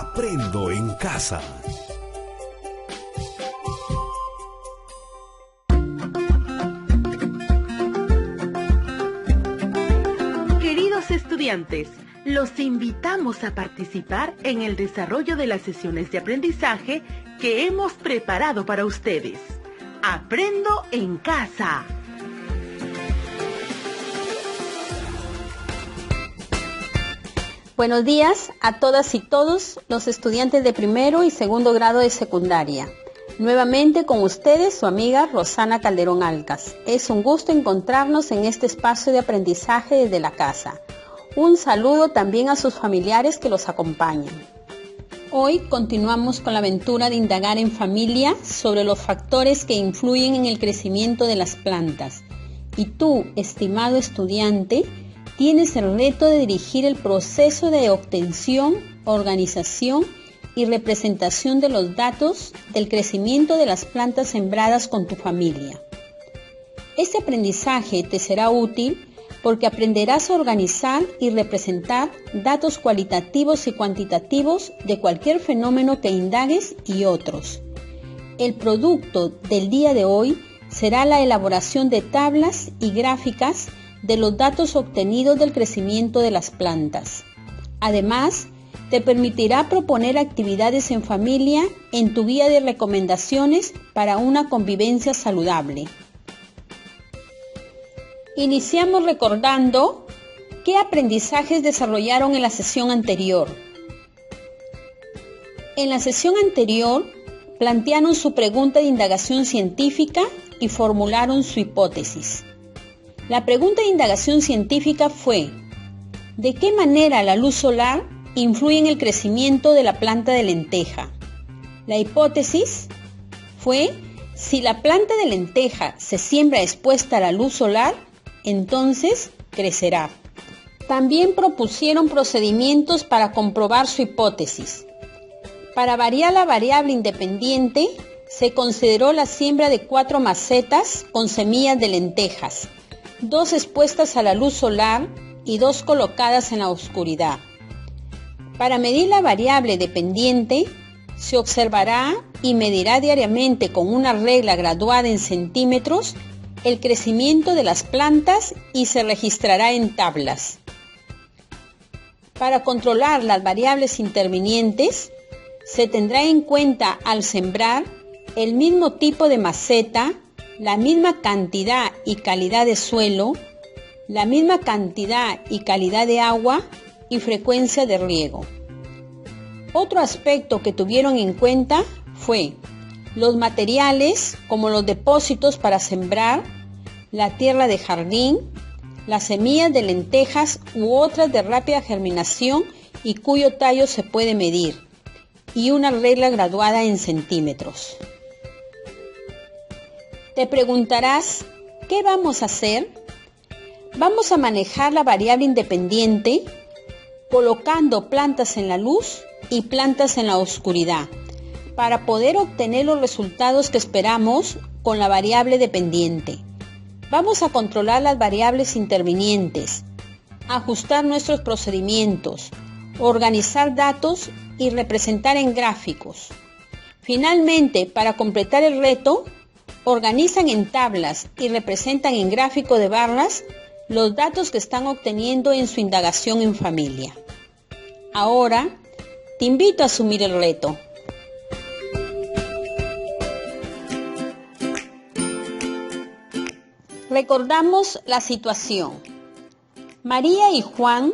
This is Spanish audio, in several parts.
Aprendo en casa. Queridos estudiantes, los invitamos a participar en el desarrollo de las sesiones de aprendizaje que hemos preparado para ustedes. Aprendo en casa. Buenos días a todas y todos los estudiantes de primero y segundo grado de secundaria. Nuevamente con ustedes su amiga Rosana Calderón Alcas. Es un gusto encontrarnos en este espacio de aprendizaje desde la casa. Un saludo también a sus familiares que los acompañan. Hoy continuamos con la aventura de indagar en familia sobre los factores que influyen en el crecimiento de las plantas. Y tú, estimado estudiante, tienes el reto de dirigir el proceso de obtención, organización y representación de los datos del crecimiento de las plantas sembradas con tu familia. Este aprendizaje te será útil porque aprenderás a organizar y representar datos cualitativos y cuantitativos de cualquier fenómeno que indagues y otros. El producto del día de hoy será la elaboración de tablas y gráficas de los datos obtenidos del crecimiento de las plantas. Además, te permitirá proponer actividades en familia en tu guía de recomendaciones para una convivencia saludable. Iniciamos recordando qué aprendizajes desarrollaron en la sesión anterior. En la sesión anterior, plantearon su pregunta de indagación científica y formularon su hipótesis. La pregunta de indagación científica fue: ¿de qué manera la luz solar influye en el crecimiento de la planta de lenteja? La hipótesis fue: si la planta de lenteja se siembra expuesta a la luz solar, entonces crecerá. También propusieron procedimientos para comprobar su hipótesis. Para variar la variable independiente, se consideró la siembra de 4 macetas con semillas de lentejas, 2 expuestas a la luz solar y 2 colocadas en la oscuridad. Para medir la variable dependiente, se observará y medirá diariamente con una regla graduada en centímetros el crecimiento de las plantas y se registrará en tablas. Para controlar las variables intervinientes, se tendrá en cuenta al sembrar el mismo tipo de maceta, la misma cantidad y calidad de suelo, la misma cantidad y calidad de agua y frecuencia de riego. Otro aspecto que tuvieron en cuenta fue los materiales como los depósitos para sembrar, la tierra de jardín, las semillas de lentejas u otras de rápida germinación y cuyo tallo se puede medir, y una regla graduada en centímetros. Te preguntarás, ¿qué vamos a hacer? Vamos a manejar la variable independiente colocando plantas en la luz y plantas en la oscuridad para poder obtener los resultados que esperamos con la variable dependiente. Vamos a controlar las variables intervinientes, ajustar nuestros procedimientos, organizar datos y representar en gráficos. Finalmente, para completar el reto, organizan en tablas y representan en gráfico de barras los datos que están obteniendo en su indagación en familia. Ahora, te invito a asumir el reto. Recordamos la situación. María y Juan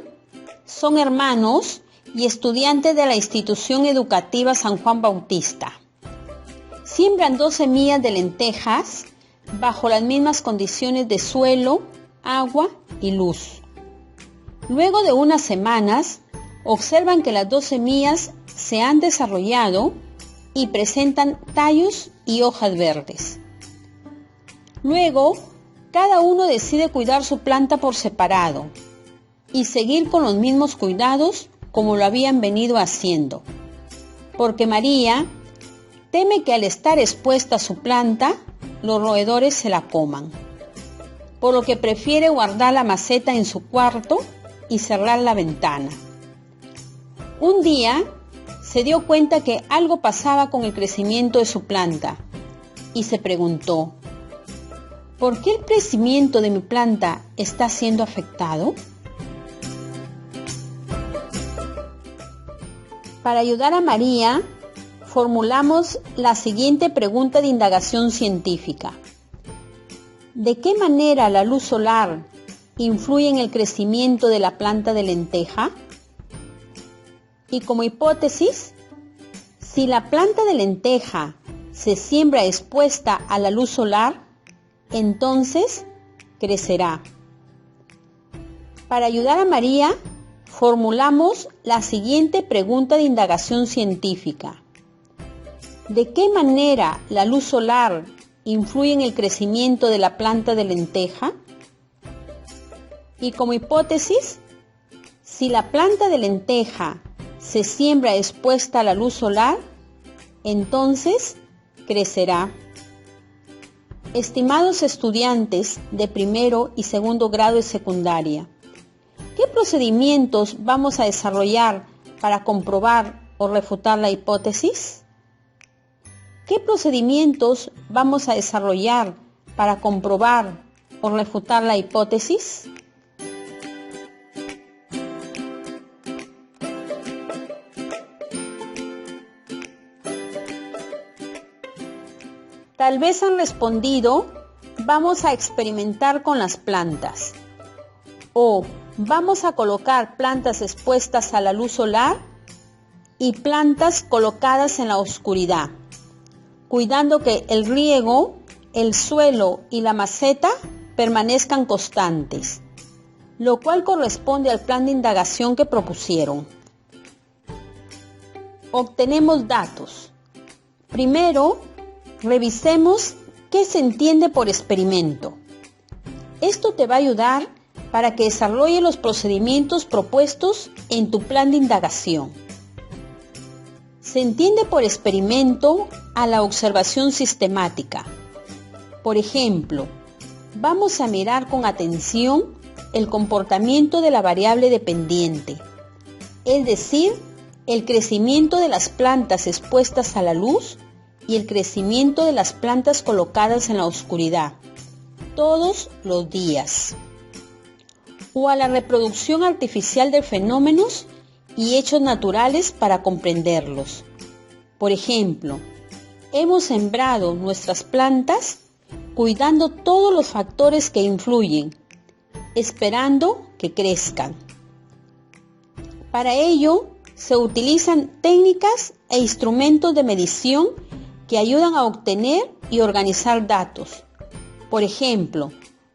son hermanos y estudiantes de la institución educativa San Juan Bautista. Siembran 2 semillas de lentejas bajo las mismas condiciones de suelo, agua y luz. Luego de unas semanas, observan que las 2 semillas se han desarrollado y presentan tallos y hojas verdes. Luego, cada uno decide cuidar su planta por separado y seguir con los mismos cuidados como lo habían venido haciendo, porque María teme que al estar expuesta a su planta, los roedores se la coman, por lo que prefiere guardar la maceta en su cuarto y cerrar la ventana. Un día se dio cuenta que algo pasaba con el crecimiento de su planta y se preguntó, ¿por qué el crecimiento de mi planta está siendo afectado? Para ayudar a María, formulamos la siguiente pregunta de indagación científica. ¿De qué manera la luz solar influye en el crecimiento de la planta de lenteja? Y como hipótesis, si la planta de lenteja se siembra expuesta a la luz solar, entonces crecerá. Para ayudar a María, formulamos la siguiente pregunta de indagación científica. ¿De qué manera la luz solar influye en el crecimiento de la planta de lenteja? Y como hipótesis, si la planta de lenteja se siembra expuesta a la luz solar, entonces crecerá. Estimados estudiantes de primero y segundo grado de secundaria, ¿qué procedimientos vamos a desarrollar para comprobar o refutar la hipótesis? ¿Qué procedimientos vamos a desarrollar para comprobar o refutar la hipótesis? Tal vez han respondido, vamos a experimentar con las plantas. O vamos a colocar plantas expuestas a la luz solar y plantas colocadas en la oscuridad, cuidando que el riego, el suelo y la maceta permanezcan constantes, lo cual corresponde al plan de indagación que propusieron. Obtenemos datos. Primero, revisemos qué se entiende por experimento. Esto te va a ayudar para que desarrolle los procedimientos propuestos en tu plan de indagación. Se entiende por experimento a la observación sistemática. Por ejemplo, vamos a mirar con atención el comportamiento de la variable dependiente, es decir, el crecimiento de las plantas expuestas a la luz y el crecimiento de las plantas colocadas en la oscuridad, todos los días. O a la reproducción artificial de fenómenos y hechos naturales para comprenderlos. Por ejemplo, hemos sembrado nuestras plantas cuidando todos los factores que influyen, esperando que crezcan. Para ello, se utilizan técnicas e instrumentos de medición que ayudan a obtener y organizar datos. Por ejemplo,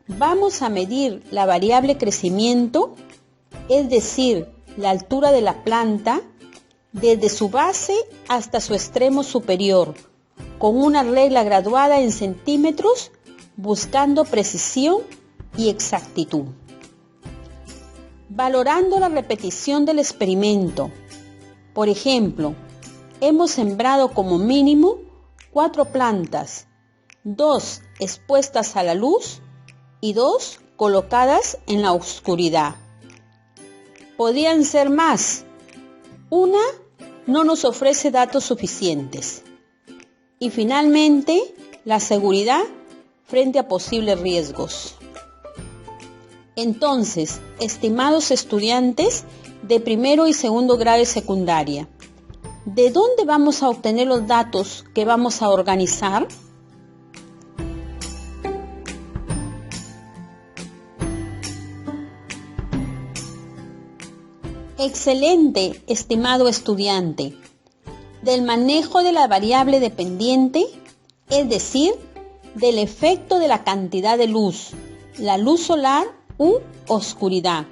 vamos a medir la variable crecimiento, es decir, la altura de la planta, desde su base hasta su extremo superior, con una regla graduada en centímetros, buscando precisión y exactitud. Valorando la repetición del experimento. Por ejemplo, hemos sembrado como mínimo 4 plantas, 2 expuestas a la luz y 2 colocadas en la oscuridad. Podrían ser más. Una no nos ofrece datos suficientes. Y finalmente, la seguridad frente a posibles riesgos. Entonces, estimados estudiantes de primero y segundo grado de secundaria, ¿de dónde vamos a obtener los datos que vamos a organizar? Excelente, estimado estudiante. Del manejo de la variable dependiente, es decir, del efecto de la cantidad de luz, la luz solar u oscuridad,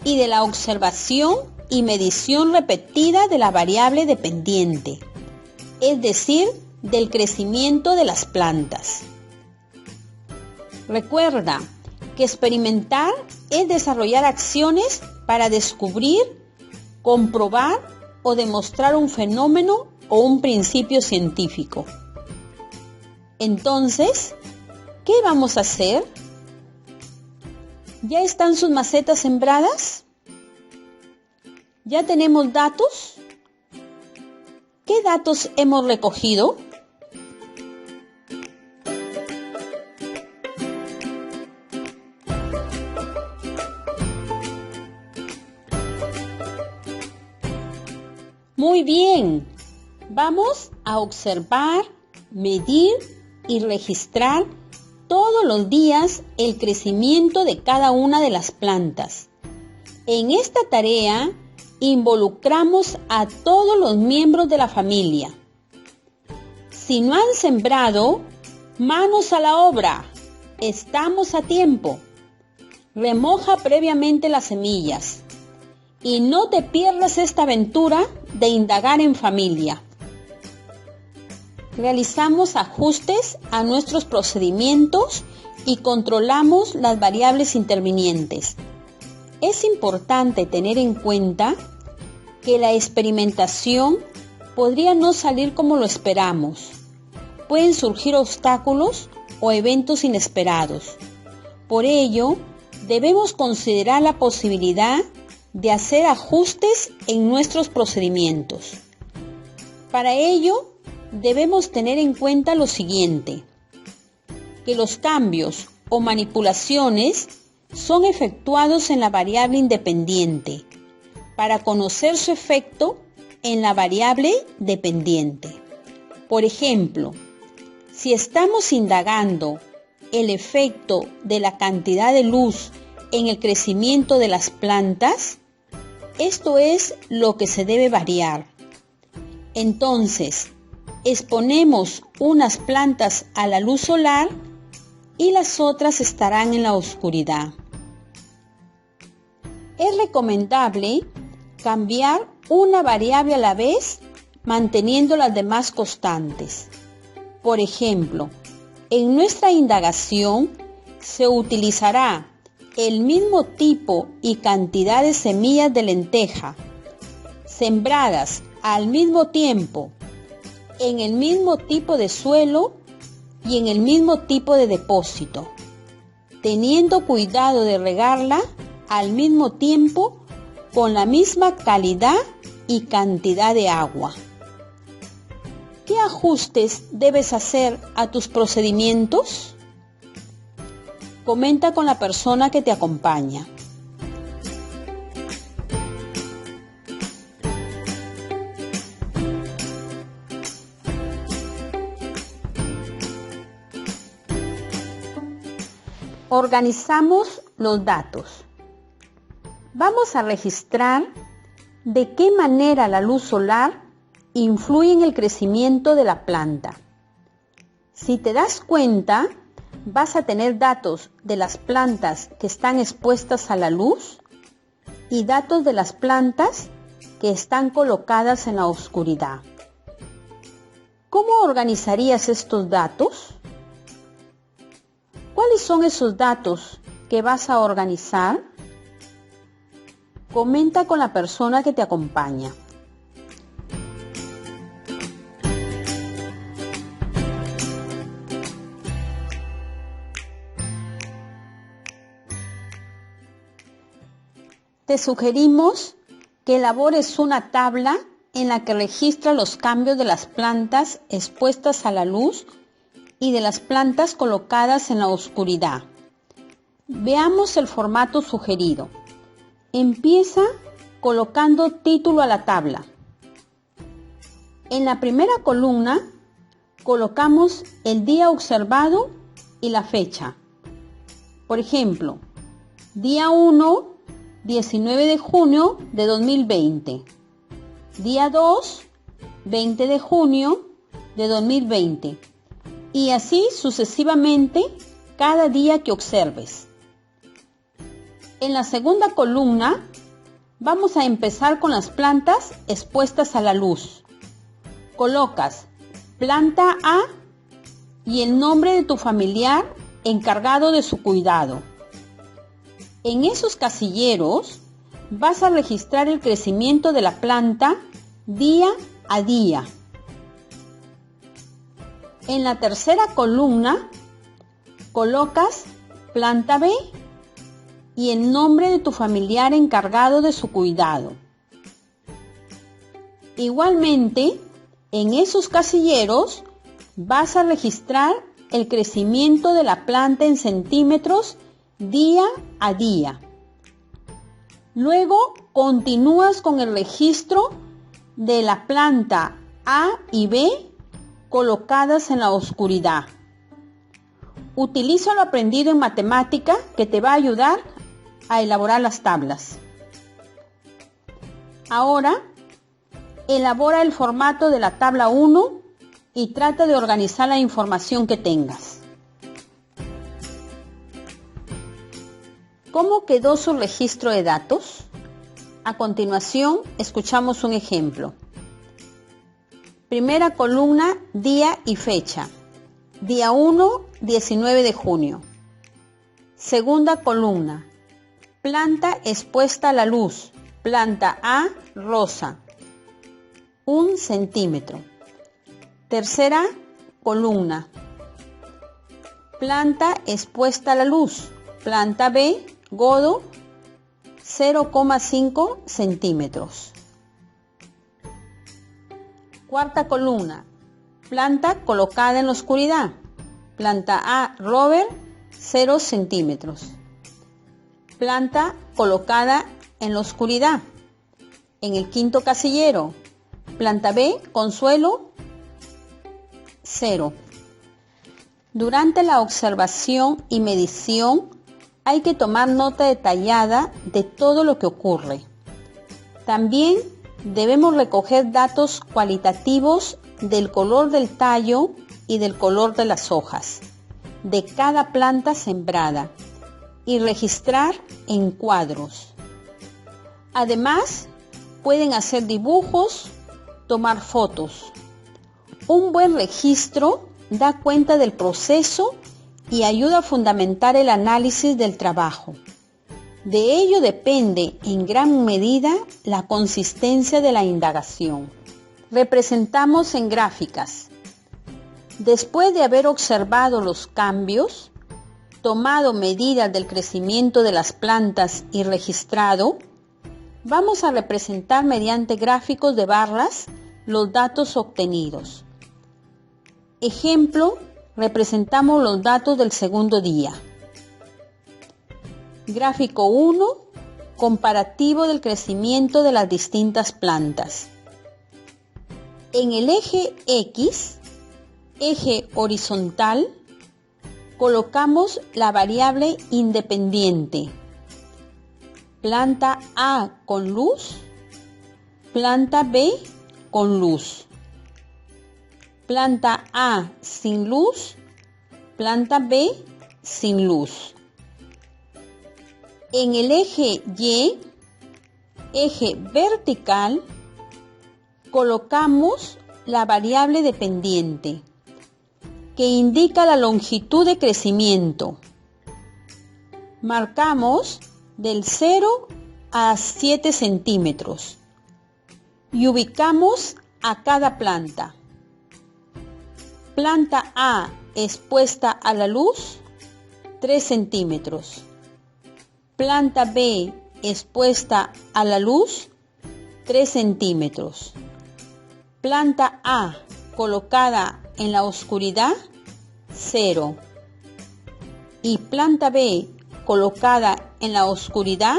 y de la observación y medición repetida de la variable dependiente, es decir, del crecimiento de las plantas. Recuerda que experimentar es desarrollar acciones para descubrir, comprobar o demostrar un fenómeno o un principio científico. Entonces, ¿qué vamos a hacer? ¿Ya están sus macetas sembradas? ¿Ya tenemos datos? ¿Qué datos hemos recogido? Muy bien. Vamos a observar, medir y registrar todos los días el crecimiento de cada una de las plantas. En esta tarea involucramos a todos los miembros de la familia. Si no han sembrado, manos a la obra. Estamos a tiempo. Remoja previamente las semillas. Y no te pierdas esta aventura de indagar en familia. Realizamos ajustes a nuestros procedimientos y controlamos las variables intervinientes. Es importante tener en cuenta que la experimentación podría no salir como lo esperamos. Pueden surgir obstáculos o eventos inesperados. Por ello, debemos considerar la posibilidad de hacer ajustes en nuestros procedimientos. Para ello, debemos tener en cuenta lo siguiente: que los cambios o manipulaciones son efectuados en la variable independiente para conocer su efecto en la variable dependiente. Por ejemplo, si estamos indagando el efecto de la cantidad de luz en el crecimiento de las plantas, esto es lo que se debe variar. Entonces, exponemos unas plantas a la luz solar y las otras estarán en la oscuridad. Es recomendable cambiar una variable a la vez, manteniendo las demás constantes. Por ejemplo, en nuestra indagación se utilizará el mismo tipo y cantidad de semillas de lenteja, sembradas al mismo tiempo, en el mismo tipo de suelo y en el mismo tipo de depósito, teniendo cuidado de regarla al mismo tiempo con la misma calidad y cantidad de agua. ¿Qué ajustes debes hacer a tus procedimientos? Comenta con la persona que te acompaña. Organizamos los datos. Vamos a registrar de qué manera la luz solar influye en el crecimiento de la planta. Si te das cuenta, vas a tener datos de las plantas que están expuestas a la luz y datos de las plantas que están colocadas en la oscuridad. ¿Cómo organizarías estos datos? ¿Cuáles son esos datos que vas a organizar? Comenta con la persona que te acompaña. Te sugerimos que elabores una tabla en la que registra los cambios de las plantas expuestas a la luz y de las plantas colocadas en la oscuridad. Veamos el formato sugerido. Empieza colocando título a la tabla. En la primera columna colocamos el día observado y la fecha. Por ejemplo, día 1, 19 de junio de 2020. Día 2, 20 de junio de 2020. Y así sucesivamente cada día que observes. En la segunda columna vamos a empezar con las plantas expuestas a la luz. Colocas planta A y el nombre de tu familiar encargado de su cuidado. En esos casilleros vas a registrar el crecimiento de la planta día a día. En la tercera columna colocas planta B y el nombre de tu familiar encargado de su cuidado. Igualmente, En esos casilleros vas a registrar el crecimiento de la planta en centímetros día a día. Luego continúas con el registro de la planta A y B colocadas en la oscuridad. Utiliza lo aprendido en matemática que te va a ayudar a elaborar las tablas. Ahora, elabora el formato de la tabla 1 y trata de organizar la información que tengas. ¿Cómo quedó su registro de datos? A continuación, escuchamos un ejemplo. Primera columna, día y fecha. Día 1, 19 de junio. Segunda columna, planta expuesta a la luz. Planta A, rosa. 1 centímetro. Tercera columna, planta expuesta a la luz. Planta B, godo, 0,5 centímetros. Cuarta columna, planta colocada en la oscuridad. Planta A, rover, 0 centímetros. Planta colocada en la oscuridad. En el quinto casillero, planta B, consuelo, 0. Durante la observación y medición hay que tomar nota detallada de todo lo que ocurre. También debemos recoger datos cualitativos del color del tallo y del color de las hojas de cada planta sembrada y registrar en cuadros. Además, pueden hacer dibujos, tomar fotos. Un buen registro da cuenta del proceso y ayuda a fundamentar el análisis del trabajo. De ello depende en gran medida la consistencia de la indagación. Representamos en gráficas. Después de haber observado los cambios, tomado medidas del crecimiento de las plantas y registrado, vamos a representar mediante gráficos de barras los datos obtenidos. Ejemplo, representamos los datos del segundo día. Gráfico 1, comparativo del crecimiento de las distintas plantas. En el eje X, eje horizontal, colocamos la variable independiente. Planta A con luz, planta B con luz. Planta A sin luz, planta B sin luz. En el eje Y, eje vertical, colocamos la variable dependiente, que indica la longitud de crecimiento. Marcamos del 0 a 7 centímetros y ubicamos a cada planta. Planta A expuesta a la luz, 3 centímetros. Planta B expuesta a la luz, 3 centímetros. Planta A colocada en la oscuridad, 0. Y planta B colocada en la oscuridad,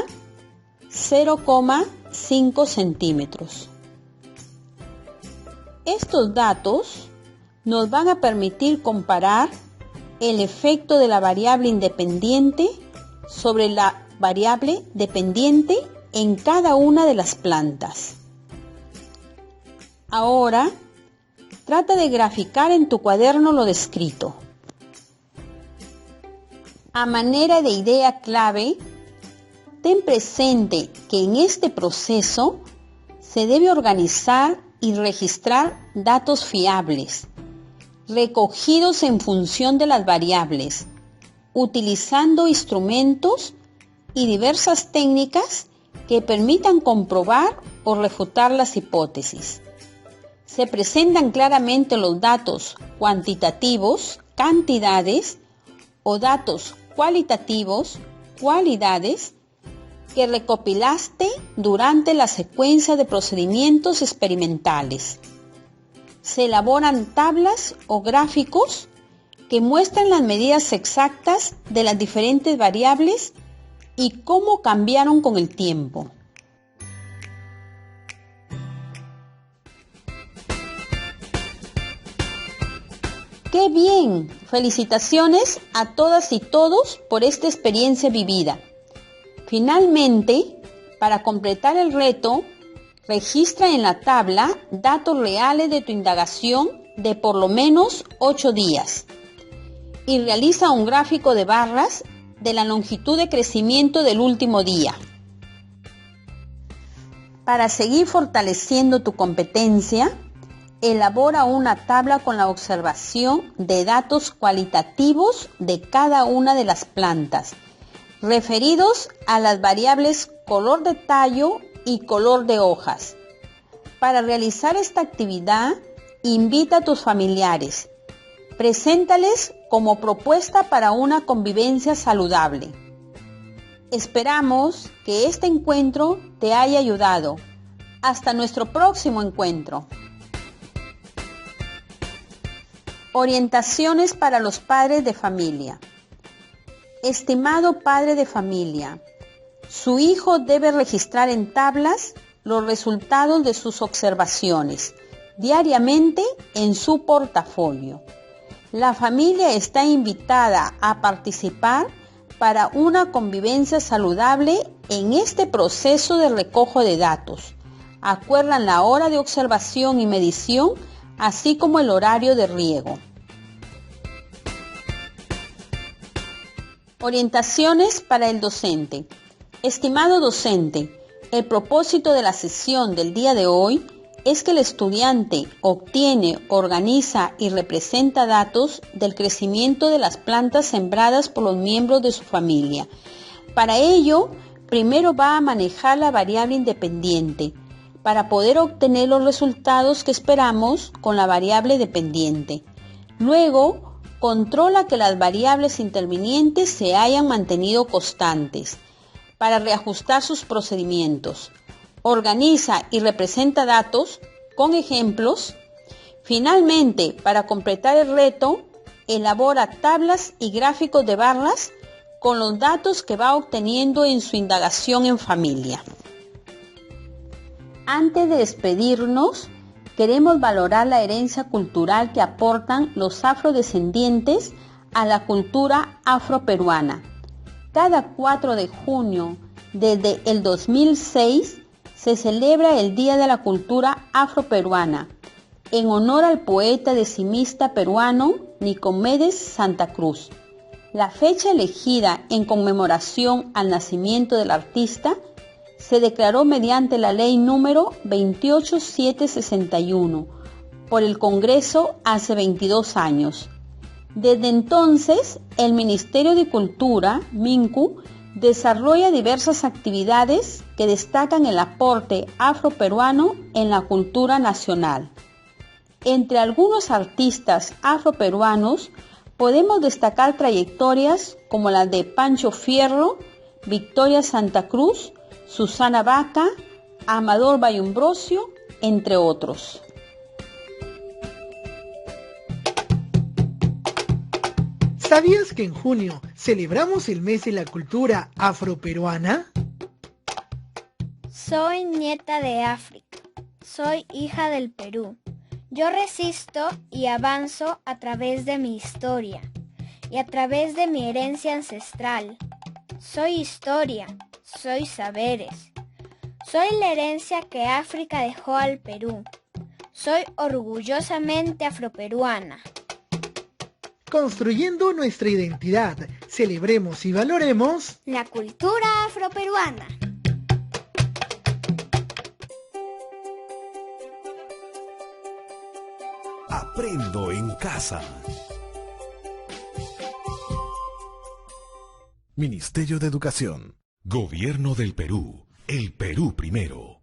0,5 centímetros. Estos datos nos van a permitir comparar el efecto de la variable independiente sobre la variable dependiente en cada una de las plantas. Ahora, trata de graficar en tu cuaderno lo descrito. A manera de idea clave, ten presente que en este proceso se debe organizar y registrar datos fiables, recogidos en función de las variables, utilizando instrumentos y diversas técnicas que permitan comprobar o refutar las hipótesis. Se presentan claramente los datos cuantitativos, cantidades, o datos cualitativos, cualidades, que recopilaste durante la secuencia de procedimientos experimentales. se elaboran tablas o gráficos que muestran las medidas exactas de las diferentes variables y cómo cambiaron con el tiempo. ¡Qué bien! Felicitaciones a todas y todos por esta experiencia vivida. Finalmente, para completar el reto, registra en la tabla datos reales de tu indagación de por lo menos 8 días y realiza un gráfico de barras de la longitud de crecimiento del último día. Para seguir fortaleciendo tu competencia, elabora una tabla con la observación de datos cualitativos de cada una de las plantas, referidos a las variables color de tallo y color de hojas. Para realizar esta actividad, invita a tus familiares. Preséntales como propuesta para una convivencia saludable. Esperamos que este encuentro te haya ayudado. Hasta nuestro próximo encuentro. Orientaciones para los padres de familia. Estimado padre de familia, su hijo debe registrar en tablas los resultados de sus observaciones diariamente en su portafolio. La familia está invitada a participar para una convivencia saludable en este proceso de recojo de datos. Acuerdan la hora de observación y medición, así como el horario de riego. Orientaciones para el docente. Estimado docente, el propósito de la sesión del día de hoy es que el estudiante obtiene, organiza y representa datos del crecimiento de las plantas sembradas por los miembros de su familia. Para ello, primero va a manejar la variable independiente, para poder obtener los resultados que esperamos con la variable dependiente. Luego, controla que las variables intervinientes se hayan mantenido constantes, para reajustar sus procedimientos. Organiza y representa datos con ejemplos. Finalmente, para completar el reto, elabora tablas y gráficos de barras con los datos que va obteniendo en su indagación en familia. Antes de despedirnos, queremos valorar la herencia cultural que aportan los afrodescendientes a la cultura afroperuana. Cada 4 de junio, desde el 2006, se celebra el Día de la Cultura Afroperuana, en honor al poeta decimista peruano Nicomedes Santa Cruz. La fecha elegida en conmemoración al nacimiento del artista se declaró mediante la ley número 28761 por el Congreso hace 22 años. Desde entonces, el Ministerio de Cultura, MINCU, desarrolla diversas actividades que destacan el aporte afroperuano en la cultura nacional. Entre algunos artistas afroperuanos podemos destacar trayectorias como las de Pancho Fierro, Victoria Santa Cruz, Susana Vaca, Amador Bayumbrosio, entre otros. ¿Sabías que en junio celebramos el mes de la cultura afroperuana? Soy nieta de África. Soy hija del Perú. Yo resisto y avanzo a través de mi historia y a través de mi herencia ancestral. Soy historia, soy saberes. Soy la herencia que África dejó al Perú. Soy orgullosamente afroperuana. Construyendo nuestra identidad, celebremos y valoremos la cultura afroperuana. Aprendo en casa. Ministerio de Educación. Gobierno del Perú. El Perú primero.